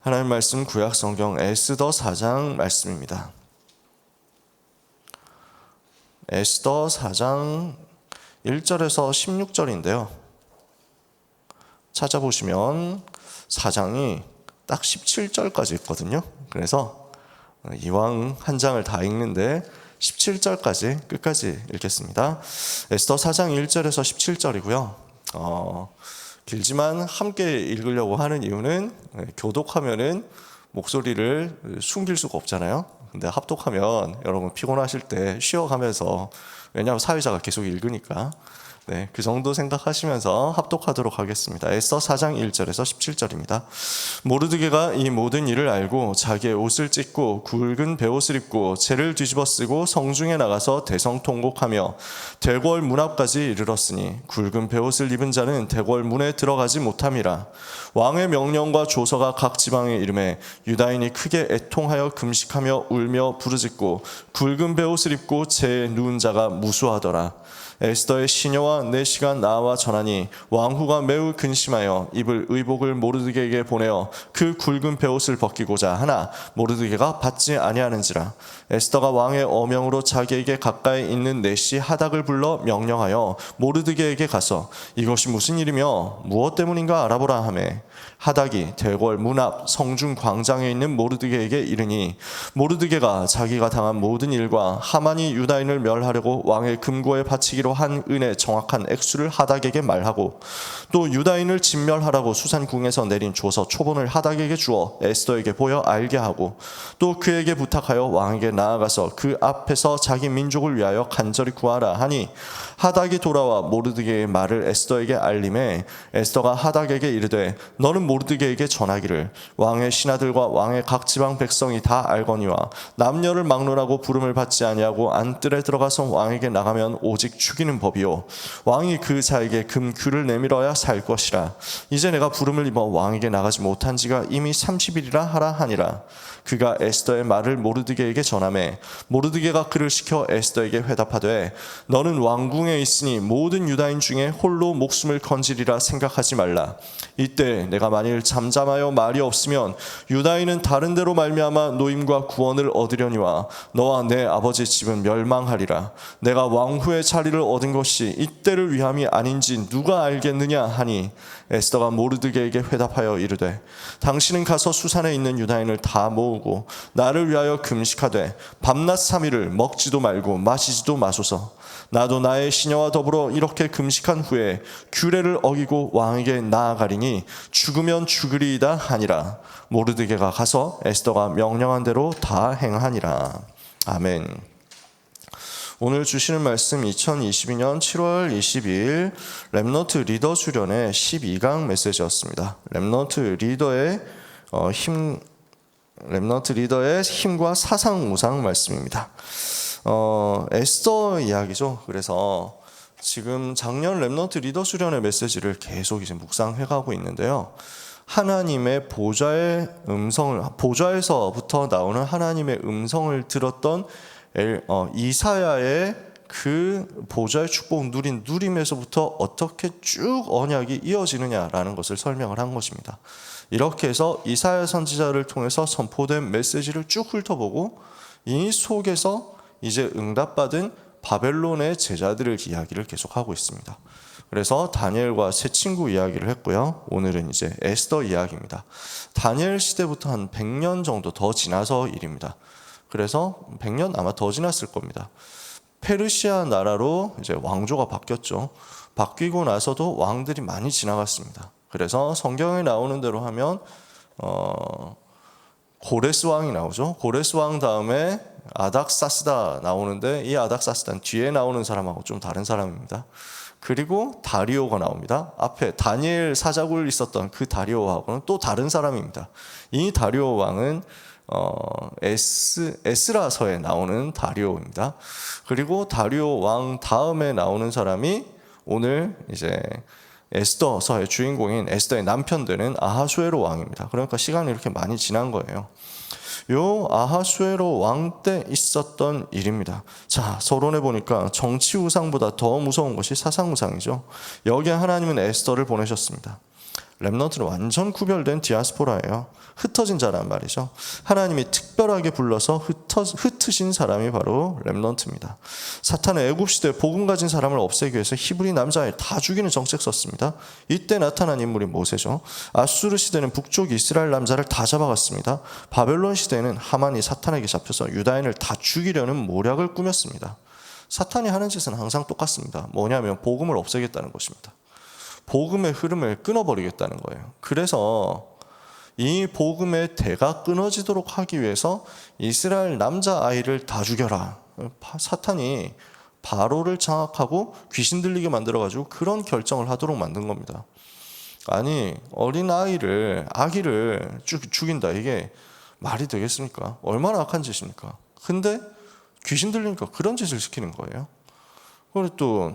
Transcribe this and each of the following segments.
하나님 말씀 구약 성경 에스더 4장 말씀입니다. 에스더 4장 1절에서 16절인데요. 찾아보시면 4장이 딱 17절까지 있거든요. 그래서 이왕 한 장을 다 읽는데 17절까지 끝까지 읽겠습니다. 에스더 4장 1절에서 17절이고요. 길지만 함께 읽으려고 하는 이유는 교독하면은 목소리를 숨길 수가 없잖아요. 근데 합독하면 여러분 피곤하실 때 쉬어가면서, 왜냐하면 사회자가 계속 읽으니까 그 정도 생각하시면서 합독하도록 하겠습니다. 에스더 4장 1절에서 17절입니다. 모르드게가 이 모든 일을 알고 자기의 옷을 찢고 굵은 베옷을 입고 재를 뒤집어 쓰고 성중에 나가서 대성통곡하며 대궐 문 앞까지 이르렀으니 굵은 베옷을 입은 자는 대궐 문에 들어가지 못함이라. 왕의 명령과 조서가 각 지방에 이름에 유다인이 크게 애통하여 금식하며 울며 부르짖고 굵은 베옷을 입고 재에 누운 자가 무수하더라. 에스더의 시녀와 내시가 나와 전하니 왕후가 매우 근심하여 입을 의복을 모르드게에게 보내어 그 굵은 베옷을 벗기고자 하나 모르드게가 받지 아니하는지라. 에스더가 왕의 어명으로 자기에게 가까이 있는 내시 하닥을 불러 명령하여 모르드게에게 가서 이것이 무슨 일이며 무엇 때문인가 알아보라 하매 하닥이 대궐 문 앞 성중 광장에 있는 모르드게에게 이르니 모르드게가 자기가 당한 모든 일과 하만이 유다인을 멸하려고 왕의 금고에 바치기로 한 은의 정확한 액수를 하닥에게 말하고 또 유다인을 진멸하라고 수산궁에서 내린 조서 초본을 하닥에게 주어 에스더에게 보여 알게 하고 또 그에게 부탁하여 왕에게 나아가서 그 앞에서 자기 민족을 위하여 간절히 구하라 하니 하닥이 돌아와 모르드게의 말을 에스더에게 알림해 에스더가 하닥에게 이르되 너는 모르드게에게 전하기를 왕의 신하들과 왕의 각 지방 백성이 다 알거니와 남녀를 막론하고 부름을 받지 아니하고 안뜰에 들어가서 왕에게 나가면 오직 죽이는 법이요 왕이 그 자에게 금규를 내밀어야 살 것이라. 이제 내가 부름을 입어 왕에게 나가지 못한 지가 이미 30일이라 하라 하니라. 그가 에스더의 말을 모르드게에게 전하매 모르드게가 그를 시켜 에스더에게 회답하되 너는 왕궁에 있으니 모든 유다인 중에 홀로 목숨을 건지리라 생각하지 말라. 이때 내가 만일 잠잠하여 말이 없으면 유다인은 다른 데로 말미암아 노임과 구원을 얻으려니와 너와 내 아버지 집은 멸망하리라. 내가 왕후의 자리를 얻은 것이 이때를 위함이 아닌지 누가 알겠느냐 하니 에스더가 모르드게에게 회답하여 이르되 당신은 가서 수산에 있는 유다인을 다 모으고 나를 위하여 금식하되 밤낮 3일을 먹지도 말고 마시지도 마소서. 나도 나의 시녀와 더불어 이렇게 금식한 후에 규례를 어기고 왕에게 나아가리니 죽으면 죽으리이다 하니라. 모르드게가 가서 에스더가 명령한 대로 다 행하니라. 아멘. 오늘 주시는 말씀 2022년 7월 22일 렘넌트 리더 수련의 12강 메시지였습니다. 렘넌트 리더의 힘과 사상 우상 말씀입니다. 에스더 이야기죠. 그래서 지금 작년 렘넌트 리더 수련의 메시지를 계속 이제 묵상해가고 있는데요. 하나님의 보좌에서부터 나오는 하나님의 음성을 들었던 이사야의 그 보좌의 축복 누림에서부터 어떻게 쭉 언약이 이어지느냐라는 것을 설명을 한 것입니다. 이렇게 해서 이사야 선지자를 통해서 선포된 메시지를 쭉 훑어보고 이 속에서 이제 응답받은 바벨론의 제자들의 이야기를 계속하고 있습니다. 그래서 다니엘과 세 친구 이야기를 했고요. 오늘은 이제 에스더 이야기입니다. 다니엘 시대부터 한 100년 정도 더 지나서 일입니다. 그래서 100년 아마 더 지났을 겁니다. 페르시아 나라로 이제 왕조가 바뀌었죠. 바뀌고 나서도 왕들이 많이 지나갔습니다. 그래서 성경에 나오는 대로 하면 고레스 왕이 나오죠. 고레스 왕 다음에 아닥사스다 나오는데 이 아닥사스다는 뒤에 나오는 사람하고 좀 다른 사람입니다. 그리고 다리오가 나옵니다. 앞에 다니엘 사자굴 있었던 그 다리오하고는 또 다른 사람입니다. 이 다리오 왕은 에스라서에 나오는 다리오입니다. 그리고 다리오 왕 다음에 나오는 사람이 오늘 이제 에스더서의 주인공인 에스더의 남편 되는 아하수에로 왕입니다. 그러니까 시간이 이렇게 많이 지난 거예요. 요 아하수에로 왕 때 있었던 일입니다. 자, 서론에 보니까 정치 우상보다 더 무서운 것이 사상 우상이죠. 여기에 하나님은 에스더를 보내셨습니다. 렘넌트는 완전 구별된 디아스포라예요. 흩어진 자란 말이죠. 하나님이 특별하게 불러서 흩으신 사람이 바로 렘넌트입니다. 사탄은 애굽 시대에 복음 가진 사람을 없애기 위해서 히브리 남자아이 다 죽이는 정책 썼습니다. 이때 나타난 인물이 모세죠. 아수르 시대는 북쪽 이스라엘 남자를 다 잡아갔습니다. 바벨론 시대에는 하만이 사탄에게 잡혀서 유다인을 다 죽이려는 모략을 꾸몄습니다. 사탄이 하는 짓은 항상 똑같습니다. 뭐냐면 복음을 없애겠다는 것입니다. 복음의 흐름을 끊어버리겠다는 거예요. 그래서 이 복음의 대가 끊어지도록 하기 위해서 이스라엘 남자아이를 다 죽여라. 사탄이 바로를 장악하고 귀신 들리게 만들어가지고 그런 결정을 하도록 만든 겁니다. 아니, 어린 아기를 죽인다. 이게 말이 되겠습니까? 얼마나 악한 짓입니까? 근데 귀신 들리니까 그런 짓을 시키는 거예요. 그리고 또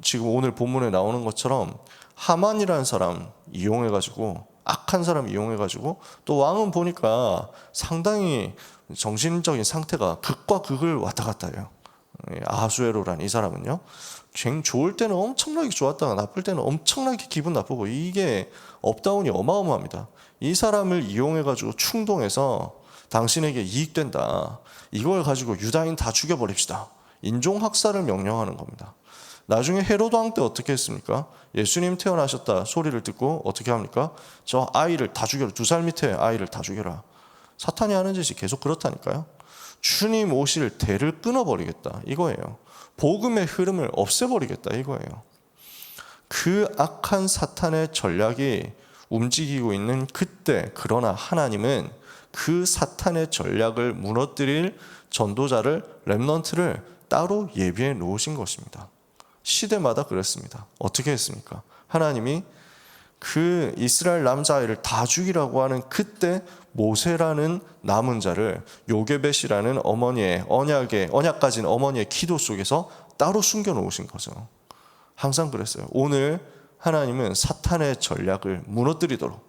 지금 오늘 본문에 나오는 것처럼 하만이라는 사람 이용해가지고, 악한 사람 이용해가지고, 또 왕은 보니까 상당히 정신적인 상태가 극과 극을 왔다 갔다 해요. 아하수에로라는 이 사람은요, 좋을 때는 엄청나게 좋았다가 나쁠 때는 엄청나게 기분 나쁘고, 이게 업다운이 어마어마합니다. 이 사람을 이용해가지고 충동해서 당신에게 이익된다, 이걸 가지고 유다인 다 죽여버립시다, 인종학살을 명령하는 겁니다. 나중에 헤로드 왕 때 어떻게 했습니까? 예수님 태어나셨다 소리를 듣고 어떻게 합니까? 저 아이를 다 죽여라. 2살 밑에 아이를 다 죽여라. 사탄이 하는 짓이 계속 그렇다니까요. 주님 오실 대를 끊어버리겠다 이거예요. 복음의 흐름을 없애버리겠다 이거예요. 그 악한 사탄의 전략이 움직이고 있는 그때, 그러나 하나님은 그 사탄의 전략을 무너뜨릴 전도자를, 렘넌트를 따로 예비해 놓으신 것입니다. 시대마다 그랬습니다. 어떻게 했습니까? 하나님이 그 이스라엘 남자아이를 다 죽이라고 하는 그때 모세라는 남은 자를 요게벳이라는 어머니의 언약 가진 어머니의 기도 속에서 따로 숨겨 놓으신 거죠. 항상 그랬어요. 오늘 하나님은 사탄의 전략을 무너뜨리도록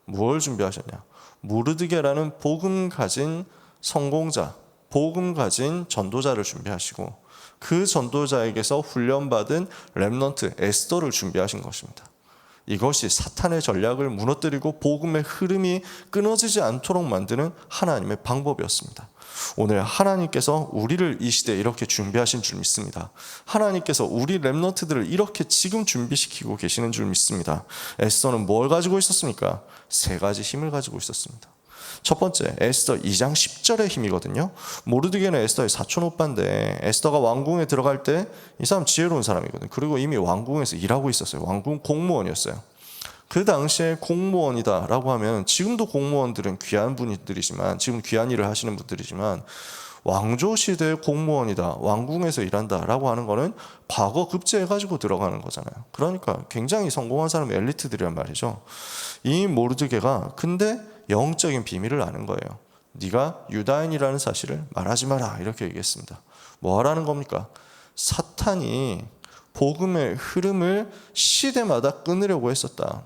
무엇을 준비하셨냐? 무르드게라는 복음 가진 성공자, 복음 가진 전도자를 준비하시고, 그 전도자에게서 훈련받은 렘넌트 에스더를 준비하신 것입니다. 이것이 사탄의 전략을 무너뜨리고 복음의 흐름이 끊어지지 않도록 만드는 하나님의 방법이었습니다. 오늘 하나님께서 우리를 이 시대에 이렇게 준비하신 줄 믿습니다. 하나님께서 우리 렘넌트들을 이렇게 지금 준비시키고 계시는 줄 믿습니다. 에스더는 뭘 가지고 있었습니까? 3가지 힘을 가지고 있었습니다. 첫 번째, 에스더 2장 10절의 힘이거든요. 모르드게는 에스더의 사촌 오빠인데, 에스더가 왕궁에 들어갈 때 이 사람 지혜로운 사람이거든요. 그리고 이미 왕궁에서 일하고 있었어요. 왕궁 공무원이었어요. 그 당시에 공무원이다라고 하면, 지금도 공무원들은 귀한 분들이지만, 지금 귀한 일을 하시는 분들이지만, 왕조 시대의 공무원이다, 왕궁에서 일한다라고 하는 거는 과거 급제해가지고 들어가는 거잖아요. 그러니까 굉장히 성공한 사람, 엘리트들이란 말이죠. 이 모르드게가 근데 영적인 비밀을 아는 거예요. 네가 유다인이라는 사실을 말하지 마라, 이렇게 얘기했습니다. 뭐 하라는 겁니까? 사탄이 복음의 흐름을 시대마다 끊으려고 했었다.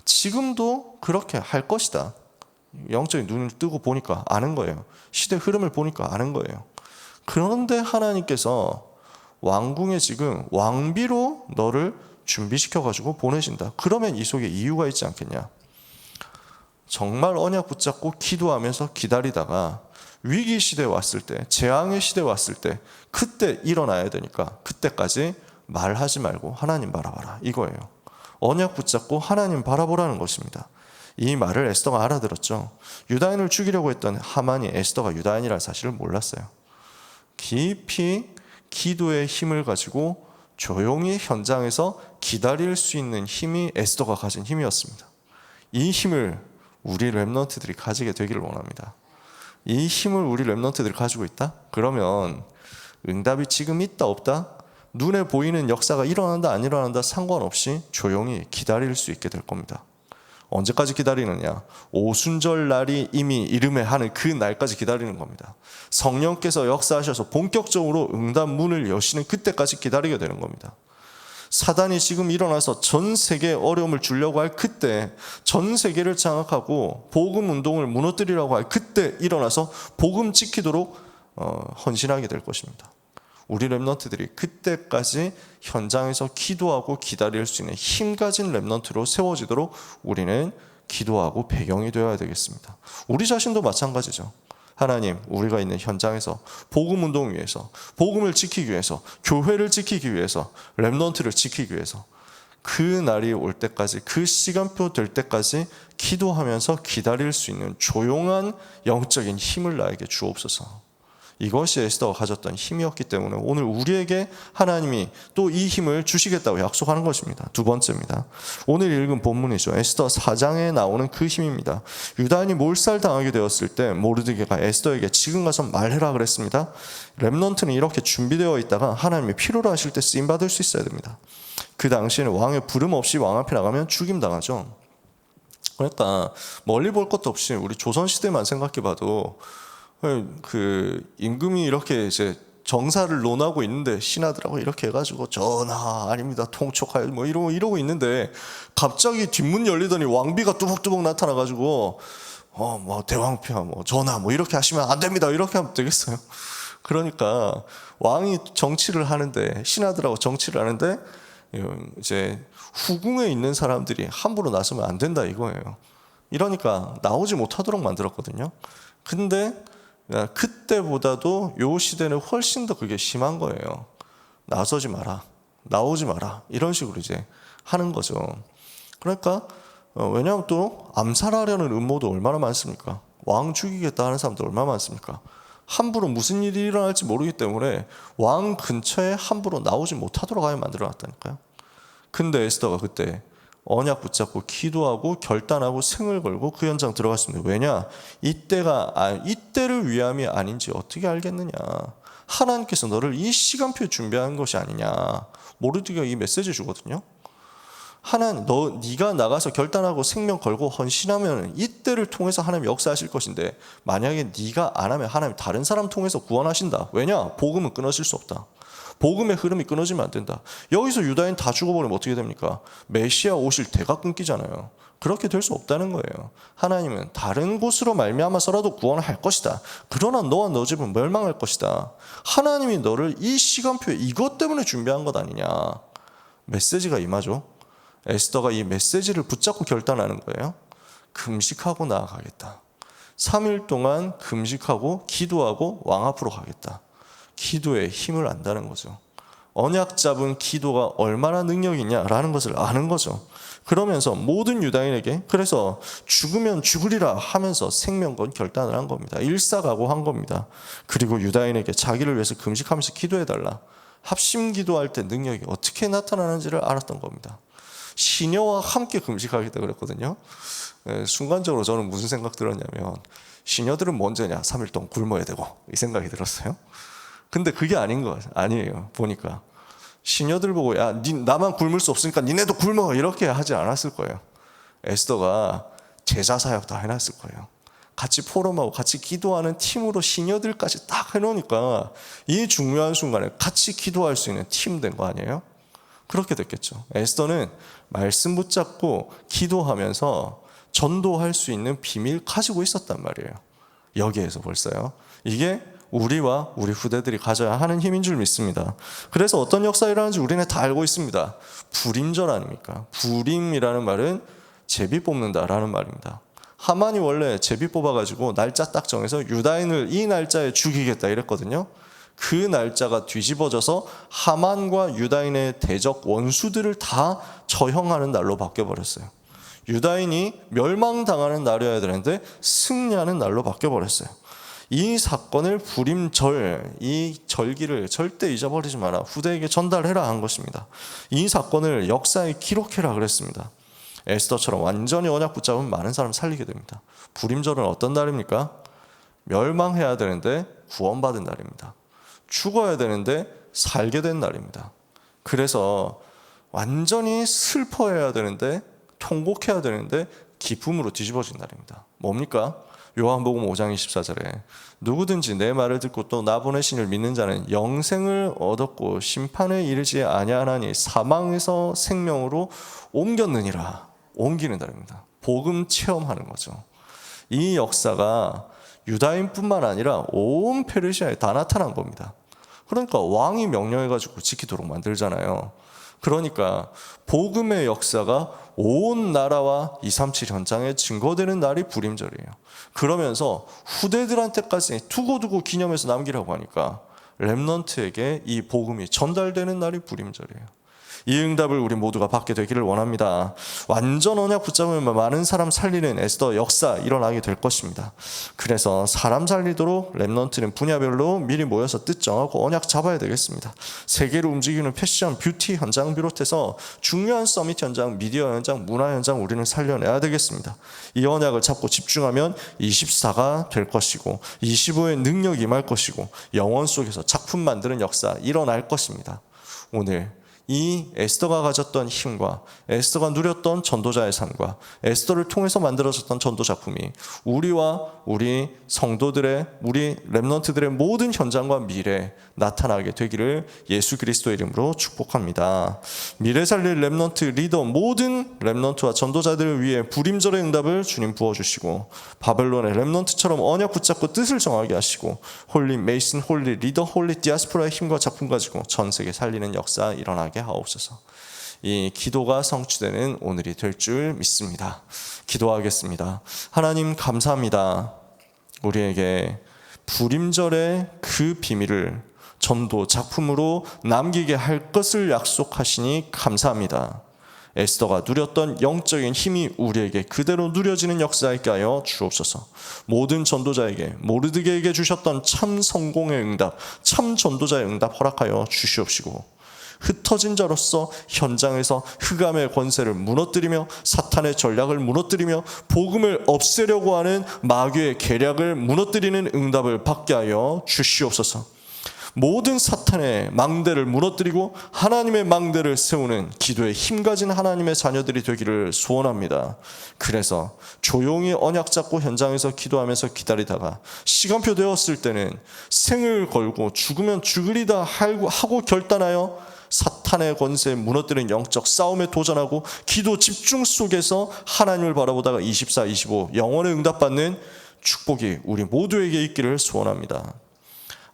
지금도 그렇게 할 것이다. 영적인 눈을 뜨고 보니까 아는 거예요. 시대 흐름을 보니까 아는 거예요. 그런데 하나님께서 왕궁에 지금 왕비로 너를 준비시켜가지고 보내신다. 그러면 이 속에 이유가 있지 않겠냐? 정말 언약 붙잡고 기도하면서 기다리다가 위기 시대 왔을 때, 재앙의 시대 왔을 때, 그때 일어나야 되니까 그때까지 말하지 말고 하나님 바라봐라, 이거예요. 언약 붙잡고 하나님 바라보라는 것입니다. 이 말을 에스더가 알아들었죠. 유다인을 죽이려고 했던 하만이 에스더가 유다인이라는 사실을 몰랐어요. 깊이 기도의 힘을 가지고 조용히 현장에서 기다릴 수 있는 힘이 에스더가 가진 힘이었습니다. 이 힘을 우리 렘넌트들이 가지게 되기를 원합니다. 이 힘을 우리 렘넌트들이 가지고 있다? 그러면 응답이 지금 있다 없다? 눈에 보이는 역사가 일어난다 안 일어난다 상관없이 조용히 기다릴 수 있게 될 겁니다. 언제까지 기다리느냐? 오순절 날이 이미 이름에 하는 그 날까지 기다리는 겁니다. 성령께서 역사하셔서 본격적으로 응답 문을 여시는 그때까지 기다리게 되는 겁니다. 사단이 지금 일어나서 전 세계에 어려움을 주려고 할 그때, 전 세계를 장악하고 복음 운동을 무너뜨리려고 할 그때 일어나서 복음 지키도록 헌신하게 될 것입니다. 우리 렘넌트들이 그때까지 현장에서 기도하고 기다릴 수 있는 힘 가진 렘넌트로 세워지도록 우리는 기도하고 배경이 되어야 되겠습니다. 우리 자신도 마찬가지죠. 하나님, 우리가 있는 현장에서 복음 운동 위해서, 복음을 지키기 위해서, 교회를 지키기 위해서, 렘넌트를 지키기 위해서 그 날이 올 때까지, 그 시간표 될 때까지 기도하면서 기다릴 수 있는 조용한 영적인 힘을 나에게 주옵소서. 이것이 에스더가 가졌던 힘이었기 때문에 오늘 우리에게 하나님이 또 이 힘을 주시겠다고 약속하는 것입니다. 두 번째입니다. 오늘 읽은 본문이죠. 에스더 4장에 나오는 그 힘입니다. 유다인이 몰살당하게 되었을 때 모르드게가 에스더에게 지금 가서 말해라 그랬습니다. 렘넌트는 이렇게 준비되어 있다가 하나님이 필요로 하실 때 쓰임받을 수 있어야 됩니다. 그 당시에는 왕의 부름 없이 왕 앞에 나가면 죽임당하죠. 그러니까 멀리 볼 것도 없이 우리 조선시대만 생각해봐도 그 임금이 이렇게 이제 정사를 논하고 있는데 신하들하고 이렇게 해가지고 전하 아닙니다 통촉하여 뭐 이러고 있는데 갑자기 뒷문 열리더니 왕비가 뚜벅뚜벅 나타나가지고 뭐 대왕폐하 뭐 전하 뭐 이렇게 하시면 안 됩니다 이렇게 하면 되겠어요? 그러니까 왕이 정치를 하는데 신하들하고 정치를 하는데 이제 후궁에 있는 사람들이 함부로 나서면 안 된다 이거예요. 이러니까 나오지 못하도록 만들었거든요. 근데 그때보다도 요 시대는 훨씬 더 그게 심한 거예요. 나서지 마라, 나오지 마라 이런 식으로 이제 하는 거죠. 그러니까 왜냐하면 또 암살하려는 음모도 얼마나 많습니까? 왕 죽이겠다 하는 사람도 얼마나 많습니까? 함부로 무슨 일이 일어날지 모르기 때문에 왕 근처에 함부로 나오지 못하도록 하여 만들어놨다니까요. 근데 에스더가 그때 언약 붙잡고 기도하고 결단하고 생을 걸고 그 현장 들어갔습니다. 왜냐? 이때를 위함이 아닌지 어떻게 알겠느냐? 하나님께서 너를 이 시간표에 준비한 것이 아니냐? 모르드게가 이 메시지 주거든요. 하나님, 네가 나가서 결단하고 생명 걸고 헌신하면 이때를 통해서 하나님 역사하실 것인데 만약에 네가 안 하면 하나님 다른 사람 통해서 구원하신다. 왜냐? 복음은 끊어질 수 없다. 복음의 흐름이 끊어지면 안 된다. 여기서 유다인 다 죽어버리면 어떻게 됩니까? 메시아 오실 때가 끊기잖아요. 그렇게 될 수 없다는 거예요. 하나님은 다른 곳으로 말미암아서라도 구원을 할 것이다. 그러나 너와 너 집은 멸망할 것이다. 하나님이 너를 이 시간표에 이것 때문에 준비한 것 아니냐. 메시지가 임하죠. 에스더가 이 메시지를 붙잡고 결단하는 거예요. 금식하고 나아가겠다. 3일 동안 금식하고 기도하고 왕 앞으로 가겠다. 기도에 힘을 안다는 거죠. 언약 잡은 기도가 얼마나 능력이 있냐라는 것을 아는 거죠. 그러면서 모든 유다인에게 그래서 죽으면 죽으리라 하면서 생명건 결단을 한 겁니다. 일사각오한 겁니다. 그리고 유다인에게 자기를 위해서 금식하면서 기도해달라. 합심 기도할 때 능력이 어떻게 나타나는지를 알았던 겁니다. 시녀와 함께 금식하겠다 그랬거든요. 순간적으로 저는 무슨 생각 들었냐면 시녀들은 먼저냐 3일 동안 굶어야 되고 이 생각이 들었어요. 근데 그게 아니에요. 보니까 시녀들 보고 야, 나만 굶을 수 없으니까 니네도 굶어 이렇게 하지 않았을 거예요. 에스더가 제자 사역 다 해놨을 거예요. 같이 포럼하고 같이 기도하는 팀으로 시녀들까지 딱 해놓으니까 이 중요한 순간에 같이 기도할 수 있는 팀 된 거 아니에요? 그렇게 됐겠죠. 에스더는 말씀 붙잡고 기도하면서 전도할 수 있는 비밀 가지고 있었단 말이에요. 여기에서 벌써요. 이게 우리와 우리 후대들이 가져야 하는 힘인 줄 믿습니다. 그래서 어떤 역사가 일어나는지 우리는 다 알고 있습니다. 불임절 아닙니까? 불임이라는 말은 제비 뽑는다라는 말입니다. 하만이 원래 제비 뽑아가지고 날짜 딱 정해서 유다인을 이 날짜에 죽이겠다 이랬거든요. 그 날짜가 뒤집어져서 하만과 유다인의 대적 원수들을 다 처형하는 날로 바뀌어버렸어요. 유다인이 멸망당하는 날이어야 되는데 승리하는 날로 바뀌어버렸어요. 이 사건을 불임절, 이 절기를 절대 잊어버리지 마라. 후대에게 전달해라 한 것입니다. 이 사건을 역사에 기록해라 그랬습니다. 에스더처럼 완전히 언약 붙잡으면 많은 사람 살리게 됩니다. 불임절은 어떤 날입니까? 멸망해야 되는데 구원받은 날입니다. 죽어야 되는데 살게 된 날입니다. 그래서 완전히 슬퍼해야 되는데 통곡해야 되는데 기쁨으로 뒤집어진 날입니다. 뭡니까? 요한복음 5장 24절에 누구든지 내 말을 듣고 또 나 보내신 이를 믿는 자는 영생을 얻었고 심판에 이르지 아니하나니 사망에서 생명으로 옮겼느니라. 옮기는 날입니다. 복음 체험하는 거죠. 이 역사가 유다인뿐만 아니라 온 페르시아에 다 나타난 겁니다. 그러니까 왕이 명령해가지고 지키도록 만들잖아요. 그러니까 복음의 역사가 온 나라와 237 현장에 증거되는 날이 불임절이에요. 그러면서 후대들한테까지 두고두고 기념해서 남기라고 하니까 렘넌트에게 이 복음이 전달되는 날이 불임절이에요. 이 응답을 우리 모두가 받게 되기를 원합니다. 완전 언약 붙잡으면 많은 사람 살리는 에스더 역사 일어나게 될 것입니다. 그래서 사람 살리도록 렘넌트는 분야별로 미리 모여서 뜻 정하고 언약 잡아야 되겠습니다. 세계를 움직이는 패션, 뷰티 현장 비롯해서 중요한 서밋 현장, 미디어 현장, 문화 현장 우리는 살려내야 되겠습니다. 이 언약을 잡고 집중하면 24가 될 것이고 25의 능력이 임할 것이고 영원 속에서 작품 만드는 역사 일어날 것입니다. 오늘 이 에스더가 가졌던 힘과 에스더가 누렸던 전도자의 삶과 에스더를 통해서 만들어졌던 전도 작품이 우리와 우리 성도들의, 우리 렘넌트들의 모든 현장과 미래에 나타나게 되기를 예수 그리스도의 이름으로 축복합니다. 미래 살릴 렘넌트 리더, 모든 렘넌트와 전도자들을 위해 불임절의 응답을 주님 부어주시고 바벨론의 렘넌트처럼 언약 붙잡고 뜻을 정하게 하시고 홀리 메이슨, 홀리 리더, 홀리 디아스포라의 힘과 작품 가지고 전 세계 살리는 역사 일어나게 하옵소서. 이 기도가 성취되는 오늘이 될 줄 믿습니다. 기도하겠습니다. 하나님 감사합니다. 우리에게 불임절의 그 비밀을 전도 작품으로 남기게 할 것을 약속하시니 감사합니다. 에스더가 누렸던 영적인 힘이 우리에게 그대로 누려지는 역사 있게 하여 주옵소서. 모든 전도자에게, 모르드게에게 주셨던 참 성공의 응답, 참 전도자의 응답 허락하여 주시옵시고 흩어진 자로서 현장에서 흑암의 권세를 무너뜨리며 사탄의 전략을 무너뜨리며 복음을 없애려고 하는 마귀의 계략을 무너뜨리는 응답을 받게 하여 주시옵소서. 모든 사탄의 망대를 무너뜨리고 하나님의 망대를 세우는 기도에 힘가진 하나님의 자녀들이 되기를 소원합니다. 그래서 조용히 언약 잡고 현장에서 기도하면서 기다리다가 시간표 되었을 때는 생을 걸고 죽으면 죽으리다 하고 결단하여 사탄의 권세에 무너뜨리는 영적 싸움에 도전하고 기도 집중 속에서 하나님을 바라보다가 24, 25 영원의 응답받는 축복이 우리 모두에게 있기를 소원합니다.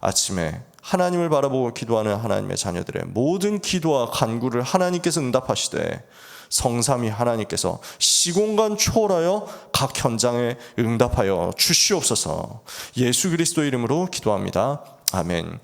아침에 하나님을 바라보고 기도하는 하나님의 자녀들의 모든 기도와 간구를 하나님께서 응답하시되 성삼위 하나님께서 시공간 초월하여 각 현장에 응답하여 주시옵소서. 예수 그리스도 이름으로 기도합니다. 아멘.